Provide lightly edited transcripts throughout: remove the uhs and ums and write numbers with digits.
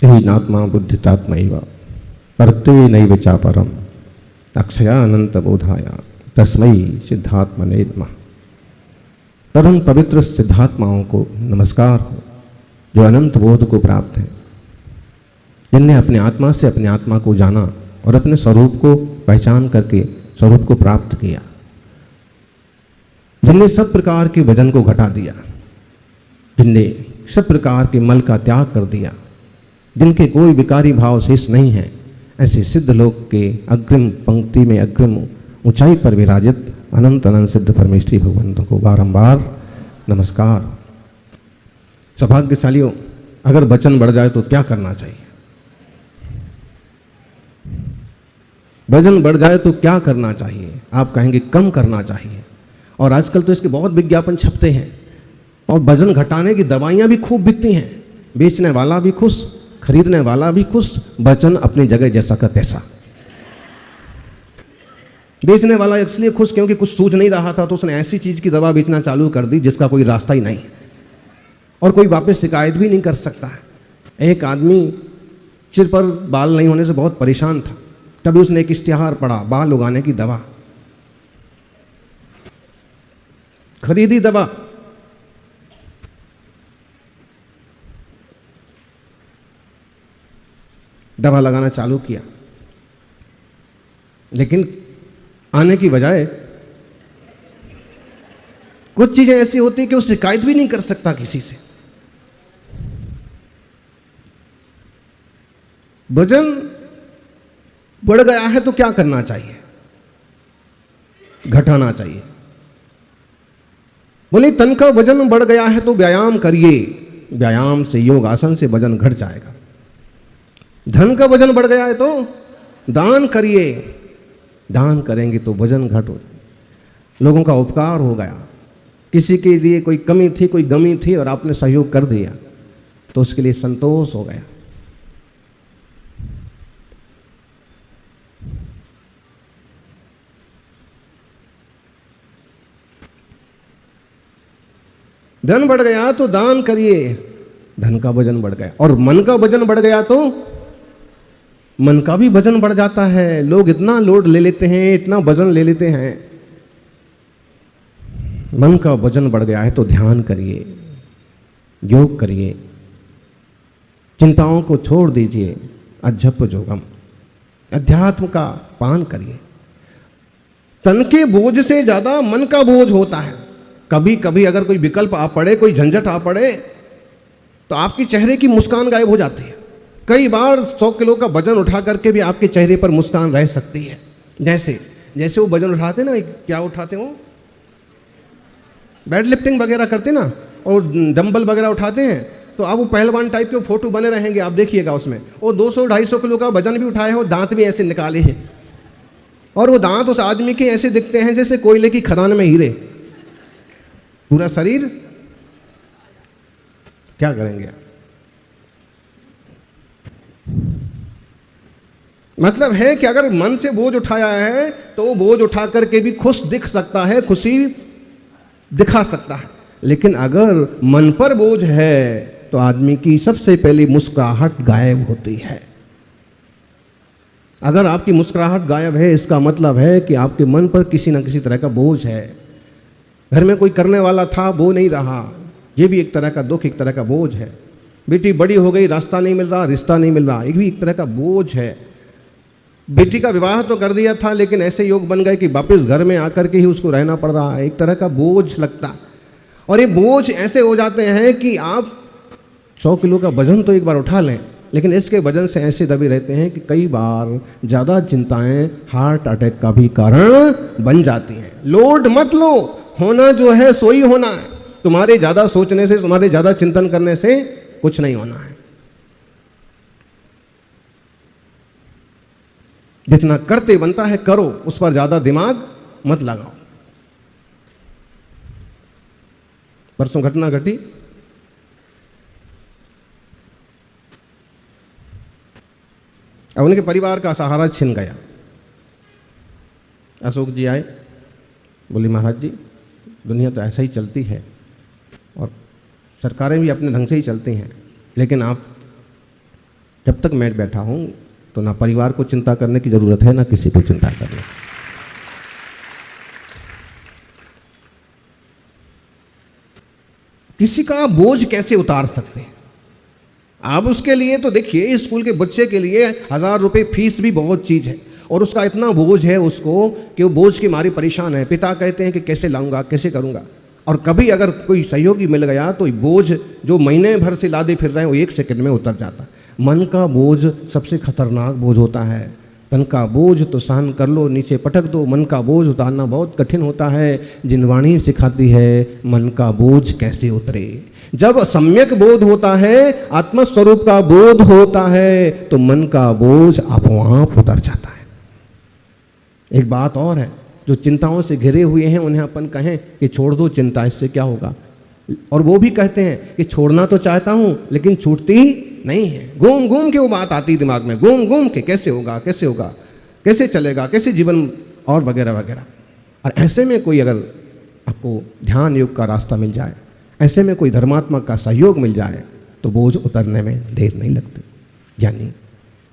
हीनात्मा बुद्धितात्मैव प्रत्ययेनैव चापरम अक्षया अनंत बोधाय तस्मै सिद्धात्मने नमः। परम पवित्र सिद्धात्माओं को नमस्कार हो जो अनंत बोध को प्राप्त है, जिनने अपने आत्मा से अपने आत्मा को जाना और अपने स्वरूप को पहचान करके स्वरूप को प्राप्त किया, जिनने सब प्रकार के वजन को घटा दिया, जिनने सब प्रकार के मल का त्याग कर दिया, जिनके कोई विकारी भाव शेष नहीं है, ऐसे सिद्ध लोक के अग्रिम पंक्ति में अग्रिम ऊंचाई पर विराजित अनंत अनंत सिद्ध परमेष्ठी भगवंतों को बारंबार नमस्कार। सौभाग्यशालियों, अगर वचन बढ़ जाए तो क्या करना चाहिए? वजन बढ़ जाए तो क्या करना चाहिए? आप कहेंगे कम करना चाहिए। और आजकल तो इसके बहुत विज्ञापन छपते हैं और वजन घटाने की दवाइयाँ भी खूब बिकती हैं। बेचने वाला भी खुश, खरीदने वाला भी खुश, वजन अपनी जगह जैसा का तैसा। बेचने वाला इसलिए खुश क्योंकि कुछ सूझ नहीं रहा था तो उसने ऐसी चीज़ की दवा बेचना चालू कर दी जिसका कोई रास्ता ही नहीं और कोई वापस शिकायत भी नहीं कर सकता है। एक आदमी सिर पर बाल नहीं होने से बहुत परेशान था, तभी उसने एक इश्तिहार पढ़ा, बाल उगाने की दवा। खरीदी दवा, दवा लगाना चालू किया, लेकिन आने की बजाय कुछ चीजें ऐसी होती कि वो शिकायत भी नहीं कर सकता किसी से। वजन बढ़ गया है तो क्या करना चाहिए? घटाना चाहिए। बोले तन का वजन बढ़ गया है तो व्यायाम करिए, व्यायाम से योग आसन से वजन घट जाएगा। धन का वजन बढ़ गया है तो दान करिए, दान करेंगे तो वजन घट हो जाए। लोगों का उपकार हो गया, किसी के लिए कोई कमी थी, कोई गमी थी और आपने सहयोग कर दिया तो उसके लिए संतोष हो गया। धन बढ़ गया तो दान करिए, धन का वजन बढ़ गया। और मन का वजन बढ़ गया तो मन का भी वजन बढ़ जाता है। लोग इतना लोड ले लेते हैं, इतना वजन ले लेते हैं। मन का वजन बढ़ गया है तो ध्यान करिए, योग करिए, चिंताओं को छोड़ दीजिए, अज्जप जोगम अध्यात्म का पान करिए। तन के बोझ से ज्यादा मन का बोझ होता है। कभी कभी अगर कोई विकल्प आ पड़े, कोई झंझट आ पड़े तो आपके चेहरे की मुस्कान गायब हो जाती है। कई बार 100 किलो का वजन उठा करके भी आपके चेहरे पर मुस्कान रह सकती है। जैसे जैसे वो वजन उठाते ना, क्या उठाते हो, वेट लिफ्टिंग वगैरह करते ना और डंबल वगैरह उठाते हैं, तो आप वो पहलवान टाइप के फोटो बने रहेंगे। आप देखिएगा उसमें वो 200-250 किलो का वजन भी उठाए हो, दांत भी ऐसे निकाले हैं और वो दांत उस आदमी के ऐसे दिखते हैं जैसे कोयले की खदान में हीरे। पूरा शरीर, क्या करेंगे आप? मतलब है कि अगर मन से बोझ उठाया है तो वो बोझ उठा करके भी खुश दिख सकता है, खुशी दिखा सकता है। लेकिन अगर मन पर बोझ है तो आदमी की सबसे पहली मुस्कुराहट गायब होती है। अगर आपकी मुस्कुराहट गायब है, इसका मतलब है कि आपके मन पर किसी न किसी तरह का बोझ है। घर में कोई करने वाला था, वो नहीं रहा, ये भी एक तरह का दुख, एक तरह का बोझ है। बेटी बड़ी हो गई, रास्ता नहीं मिल रहा, रिश्ता नहीं मिल रहा, ये भी एक तरह का बोझ है। बेटी का विवाह तो कर दिया था लेकिन ऐसे योग बन गए कि वापस घर में आकर के ही उसको रहना पड़ रहा है, एक तरह का बोझ लगता। और ये बोझ ऐसे हो जाते हैं कि आप 100 किलो का वजन तो एक बार उठा लें, लेकिन इसके वजन से ऐसे दबे रहते हैं कि कई बार ज़्यादा चिंताएं हार्ट अटैक का भी कारण बन जाती हैं। लोड मत लो, होना जो है सो ही होना है। तुम्हारे ज़्यादा सोचने से, तुम्हारे ज़्यादा चिंतन करने से कुछ नहीं होना है। जितना करते बनता है करो, उस पर ज़्यादा दिमाग मत लगाओ। परसों घटना घटी, अब उनके परिवार का सहारा छिन गया। अशोक जी आए, बोले महाराज जी दुनिया तो ऐसा ही चलती है और सरकारें भी अपने ढंग से ही चलती हैं, लेकिन आप जब तक मैं बैठा हूँ तो ना परिवार को चिंता करने की ज़रूरत है, ना किसी को चिंता करने। किसी का बोझ कैसे उतार सकते हैं आप? उसके लिए तो देखिए, स्कूल के बच्चे के लिए 1000 रुपये फीस भी बहुत चीज़ है, और उसका इतना बोझ है उसको कि वो बोझ की मारी परेशान है। पिता कहते हैं कि कैसे लाऊंगा, कैसे करूंगा, और कभी अगर कोई सहयोगी मिल गया तो बोझ जो महीने भर से लादे फिर रहे हैं वो 1 सेकंड में उतर जाता। मन का बोझ सबसे खतरनाक बोझ होता है। तन का बोझ तो सहन कर लो, नीचे पटक दो, मन का बोझ उतारना बहुत कठिन होता है। जिनवाणी सिखाती है मन का बोझ कैसे उतरे। जब सम्यक बोध होता है, आत्मस्वरूप का बोध होता है, तो मन का बोझ आप उतर जाता है। एक बात और है, जो चिंताओं से घिरे हुए हैं उन्हें अपन कहें कि छोड़ दो चिंता, इससे क्या होगा, और वो भी कहते हैं कि छोड़ना तो चाहता हूं लेकिन छूटती नहीं है। घूम घूम के वो बात आती दिमाग में, घूम घूम के कैसे होगा, कैसे होगा, कैसे चलेगा, कैसे जीवन, और वगैरह वगैरह। और ऐसे में कोई अगर आपको ध्यान योग का रास्ता मिल जाए, ऐसे में कोई धर्मात्मा का सहयोग मिल जाए, तो बोझ उतरने में देर नहीं लगती। यानी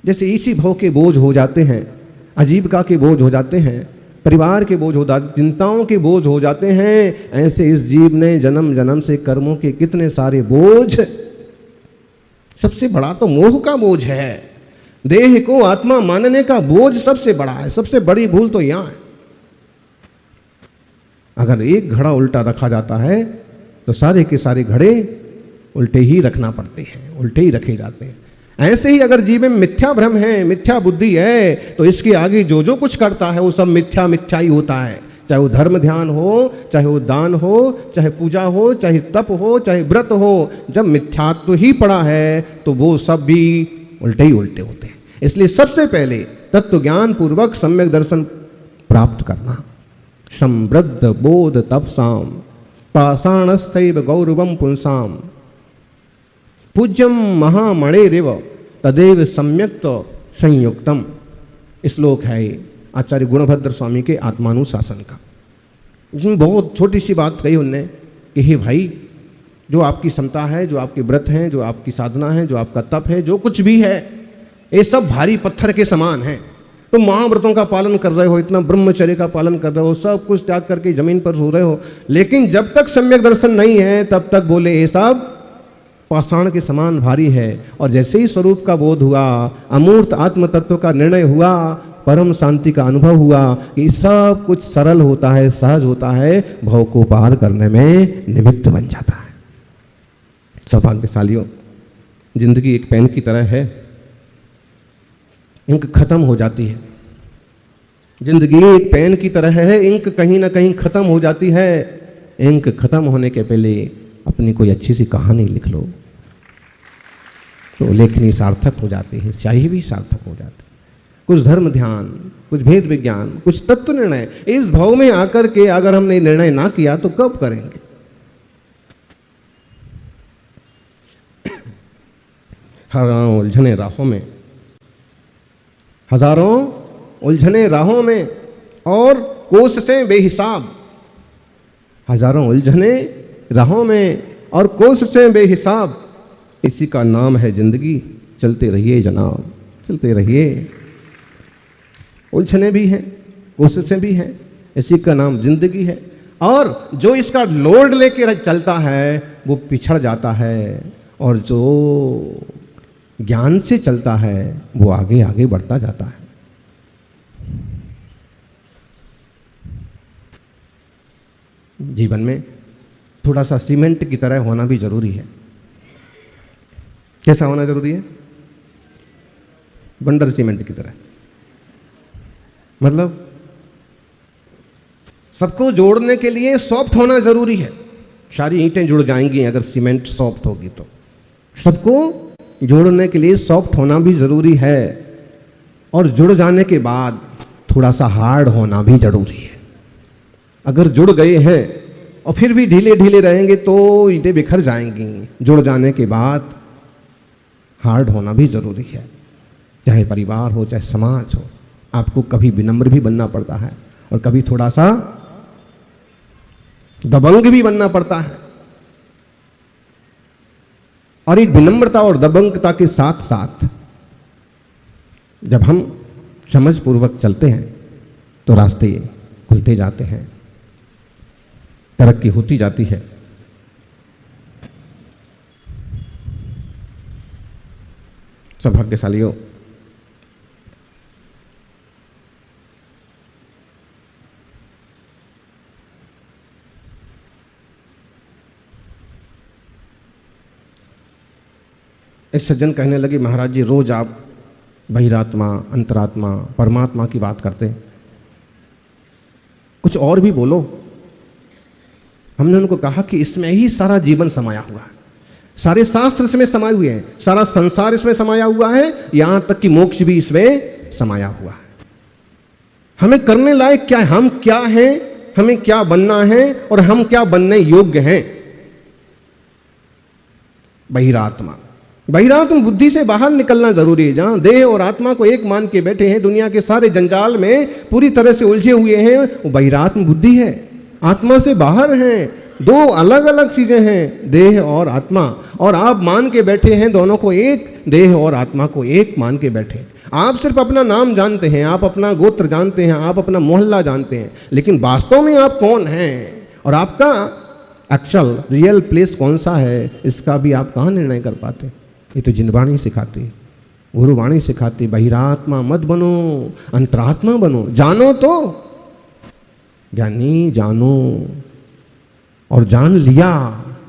जैसे इसी भव के बोझ हो जाते हैं, आजीविका के बोझ हो जाते हैं, परिवार के बोझ हो जाते, चिंताओं के बोझ हो जाते हैं, ऐसे इस जीव ने जन्म जन्म से कर्मों के कितने सारे बोझ। सबसे बड़ा तो मोह का बोझ है, देह को आत्मा मानने का बोझ सबसे बड़ा है। सबसे बड़ी भूल तो यहां है। अगर एक घड़ा उल्टा रखा जाता है तो सारे के सारे घड़े उल्टे ही रखना पड़ते हैं, उल्टे ही रखे जाते हैं। ऐसे ही अगर जीव में मिथ्या भ्रम है, मिथ्या बुद्धि है, तो इसके आगे जो जो कुछ करता है वो सब मिथ्या मिथ्या ही होता है। चाहे वो धर्म ध्यान हो, चाहे वो दान हो, चाहे पूजा हो, चाहे तप हो, चाहे व्रत हो, जब मिथ्यात्व ही पड़ा है तो वो सब भी उल्टे ही उल्टे होते हैं। इसलिए सबसे पहले तत्व ज्ञान पूर्वक सम्यक दर्शन प्राप्त करना। समृद्ध बोध तपसाम पाषाणस्यैव गौरवम पुंसाम पूज्यम महामणेरिव तदेव सम्यक्त संयुक्तम। श्लोक है आचार्य गुणभद्र स्वामी के आत्मानुशासन का। इसमें बहुत छोटी सी बात कही उनने कि हे भाई, जो आपकी क्षमता है, जो आपके व्रत हैं, जो आपकी साधना है, जो आपका तप है, जो कुछ भी है, ये सब भारी पत्थर के समान है। तो महाव्रतों का पालन कर रहे हो, इतना ब्रह्मचर्य का पालन कर रहे हो, सब कुछ त्याग करके जमीन पर सो रहे हो, लेकिन जब तक सम्यक दर्शन नहीं है तब तक बोले ये सब पाषाण के समान भारी है। और जैसे ही स्वरूप का बोध हुआ, अमूर्त आत्म तत्व का निर्णय हुआ, परम शांति का अनुभव हुआ कि सब कुछ सरल होता है, सहज होता है, भव को पार करने में निमित्त बन जाता है। सौभाग्यशालियों, जिंदगी एक पेन की तरह है, इंक खत्म हो जाती है। जिंदगी एक पेन की तरह है, इंक कहीं ना कहीं खत्म हो जाती है। इंक खत्म होने के पहले अपनी कोई अच्छी सी कहानी लिख लो तो लेखनी सार्थक हो जाती है, स्याही भी सार्थक हो जाती है। कुछ धर्म ध्यान, कुछ भेद विज्ञान, कुछ तत्व निर्णय, इस भाव में आकर के अगर हमने निर्णय ना किया तो कब करेंगे। हजारों उलझने राहों में, हजारों उलझने राहों में और कोस से बेहिसाब, हजारों उलझने राहों में और कोस से बेहिसाब, इसी का नाम है जिंदगी। चलते रहिए जनाब, चलते रहिए। उलझने भी हैं, कोशिशें भी हैं, इसी का नाम जिंदगी है। और जो इसका लोड लेके चलता है वो पिछड़ जाता है, और जो ज्ञान से चलता है वो आगे आगे बढ़ता जाता है। जीवन में थोड़ा सा सीमेंट की तरह होना भी जरूरी है। कैसा होना जरूरी है? बंडर सीमेंट की तरह। मतलब सबको जोड़ने के लिए सॉफ्ट होना जरूरी है। सारी ईंटें जुड़ जाएंगी अगर सीमेंट सॉफ्ट होगी तो। सबको जोड़ने के लिए सॉफ्ट होना भी जरूरी है, और जुड़ जाने के बाद थोड़ा सा हार्ड होना भी जरूरी है। अगर जुड़ गए हैं और फिर भी ढीले ढीले रहेंगे तो ईंटें बिखर जाएंगी। जुड़ जाने के बाद हार्ड होना भी जरूरी है। चाहे परिवार हो, चाहे समाज हो, आपको कभी विनम्र भी बनना पड़ता है और कभी थोड़ा सा दबंग भी बनना पड़ता है। और एक विनम्रता और दबंगता के साथ साथ जब हम समझपूर्वक चलते हैं तो रास्ते खुलते जाते हैं, तरक्की होती जाती है। सौभाग्यशालियों, एक सज्जन कहने लगे, महाराज जी रोज आप बहिरात्मा, अंतरात्मा, परमात्मा की बात करते हैं, कुछ और भी बोलो। हमने उनको कहा कि इसमें ही सारा जीवन समाया हुआ है, सारे शास्त्र इसमें समाये हुए हैं, सारा संसार इसमें समाया हुआ है, यहां तक कि मोक्ष भी इसमें समाया हुआ है। हमें करने लायक क्या है, हम क्या हैं, हमें क्या बनना है और हम क्या बनने योग्य हैं। बहिरात्मा, बहिरात्म बुद्धि से बाहर निकलना जरूरी है। जहां देह और आत्मा को एक मान के बैठे हैं, दुनिया के सारे जंजाल में पूरी तरह से उलझे हुए हैं, वो बहिरात्म बुद्धि है, आत्मा से बाहर हैं। दो अलग अलग चीजें हैं, देह और आत्मा, और आप मान के बैठे हैं दोनों को एक, देह और आत्मा को एक मान के बैठे। आप सिर्फ अपना नाम जानते हैं, आप अपना गोत्र जानते हैं, आप अपना मोहल्ला जानते हैं, लेकिन वास्तव में आप कौन हैं और आपका एक्चुअल रियल प्लेस कौन सा है, इसका भी आप कहाँ निर्णय कर पाते। ये तो जिनवाणी सिखाती, गुरुवाणी सिखाती, बहिरात्मा मत बनो, अंतरात्मा बनो। जानो तो ज्ञानी जानो, और जान लिया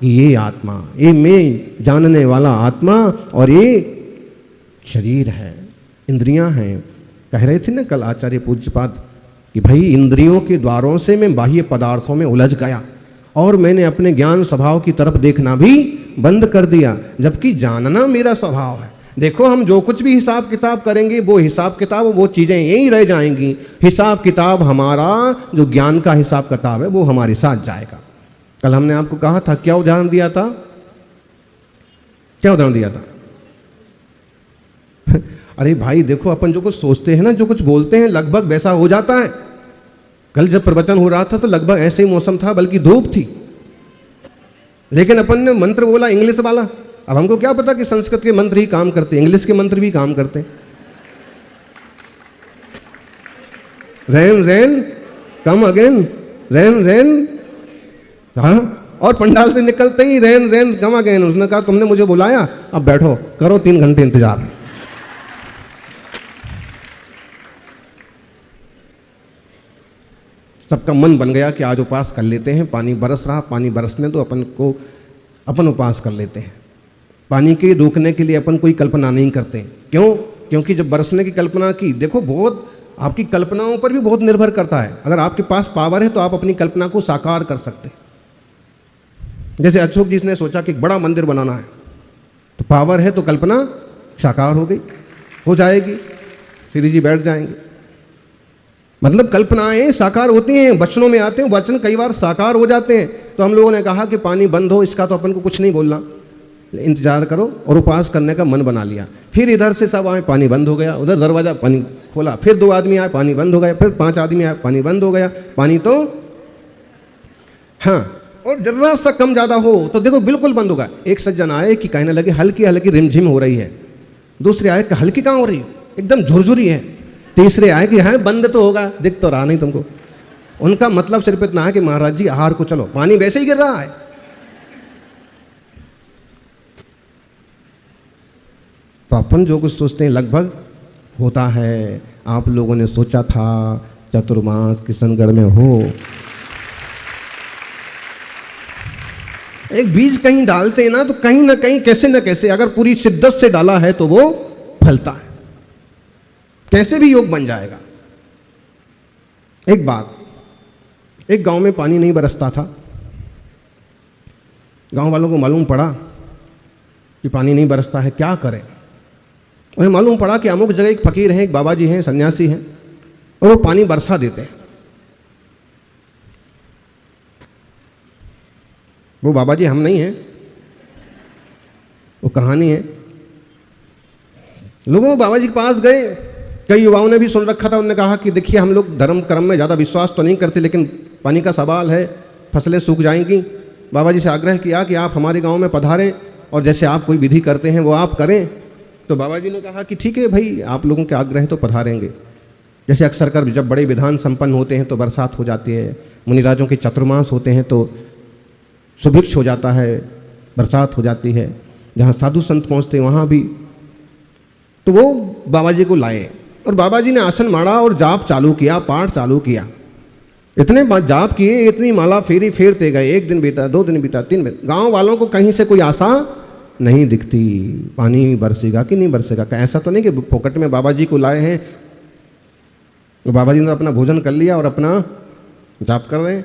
कि ये आत्मा, ये मैं जानने वाला आत्मा और ये शरीर है, इंद्रियां हैं। कह रहे थे ना कल आचार्य पूज्यपाद कि भाई इंद्रियों के द्वारों से मैं बाह्य पदार्थों में उलझ गया और मैंने अपने ज्ञान स्वभाव की तरफ देखना भी बंद कर दिया, जबकि जानना मेरा स्वभाव है। देखो हम जो कुछ भी हिसाब किताब करेंगे, वो हिसाब किताब, वो चीज़ें यही रह जाएंगी। हिसाब किताब हमारा जो ज्ञान का हिसाब किताब है वो हमारे साथ जाएगा। कल हमने आपको कहा था, क्या उदाहरण दिया था, क्या उदाहरण दिया था? अरे भाई देखो, अपन जो कुछ सोचते हैं ना, जो कुछ बोलते हैं, लगभग वैसा हो जाता है। कल जब प्रवचन हो रहा था तो लगभग ऐसे ही मौसम था, बल्कि धूप थी, लेकिन अपन ने मंत्र बोला इंग्लिश वाला। अब हमको क्या पता कि संस्कृत के मंत्र ही काम करते, इंग्लिश के मंत्र भी काम करते। Rain rain come again, rain rain, हाँ, और पंडाल से निकलते ही रेन रेन कम अगेन। उसने कहा तुमने मुझे बुलाया, अब बैठो, करो 3 घंटे इंतजार। सबका मन बन गया कि आज उपास कर लेते हैं, पानी बरस रहा, पानी बरसने तो अपन उपास कर लेते हैं। पानी के रोकने के लिए अपन कोई कल्पना नहीं करते। क्यों? क्योंकि जब बरसने की कल्पना की, देखो बहुत आपकी कल्पनाओं पर भी बहुत निर्भर करता है। अगर आपके पास पावर है तो आप अपनी कल्पना को साकार कर सकते हैं। जैसे अशोक जी ने सोचा कि बड़ा मंदिर बनाना है, तो पावर है तो कल्पना साकार हो गई, हो जाएगी, श्री जी बैठ जाएंगे। मतलब कल्पनाएं साकार होती हैं, वचनों में आते हैं, वचन कई बार साकार हो जाते हैं। तो हम लोगों ने कहा कि पानी बंद हो, इसका तो अपन को कुछ नहीं बोलना, इंतजार करो, और उपास करने का मन बना लिया। फिर इधर से सब आए, पानी बंद हो गया, उधर दरवाजा पानी खोला, फिर 2 आदमी आए, पानी बंद हो गया, फिर 5 आदमी आए, पानी बंद हो गया। पानी तो हाँ, और जरा सा कम ज़्यादा हो तो देखो बिल्कुल बंद होगा। एक सज्जन आए कि कहने लगे हल्की हल्की रिमझिम हो रही है। दूसरे आए कि हल्की कहाँ हो रही है, एकदम झुरझुरी है। तीसरे आए कि हाँ बंद तो होगा, दिख तो रहा नहीं तुमको। उनका मतलब सिर्फ इतना है कि महाराज जी आहार को चलो, पानी वैसे ही गिर रहा है। तो अपन जो कुछ सोचते हैं लगभग होता है। आप लोगों ने सोचा था चतुर्मास किशनगढ़ में हो, एक बीज कहीं डालते हैं ना, तो कहीं ना कहीं कैसे ना कैसे अगर पूरी शिद्दत से डाला है तो वो फलता है, कैसे भी योग बन जाएगा। एक बात, एक गांव में पानी नहीं बरसता था। गांव वालों को मालूम पड़ा कि पानी नहीं बरसता है, क्या करें। उन्हें मालूम पड़ा कि अमुक जगह एक फकीर हैं, एक बाबा जी हैं, सन्यासी हैं, और वो पानी बरसा देते हैं। वो बाबा जी हम नहीं हैं, वो कहानी है। लोगों बाबा जी के पास गए, कई युवाओं ने भी सुन रखा था। उन्होंने कहा कि देखिए हम लोग धर्म कर्म में ज़्यादा विश्वास तो नहीं करते, लेकिन पानी का सवाल है, फसलें सूख जाएंगी। बाबा जी से आग्रह किया कि आप हमारे गांव में पधारें और जैसे आप कोई विधि करते हैं वो आप करें। तो बाबा जी ने कहा कि ठीक है भाई, आप लोगों के आग्रह तो पधारेंगे। जैसे अक्सर कर जब बड़े विधान संपन्न होते हैं तो बरसात हो जाती है, मुनिराजों के चतुर्मास होते हैं तो सुभिक्ष हो जाता है, बरसात हो जाती है। जहाँ साधु संत पहुँचते वहाँ भी, तो वो बाबा जी को लाए और बाबा जी ने आसन मारा और जाप चालू किया, पाठ चालू किया। इतने जाप किए, इतनी माला फेरी फेरते गए। 1 दिन बीता, 2 दिन बीता, 3 दिन। गांव वालों को कहीं से कोई आशा नहीं दिखती, पानी बरसेगा कि नहीं बरसेगा। ऐसा तो नहीं कि फोकट में बाबा जी को लाए हैं, तो बाबा जी ने अपना भोजन कर लिया और अपना जाप कर रहे हैं।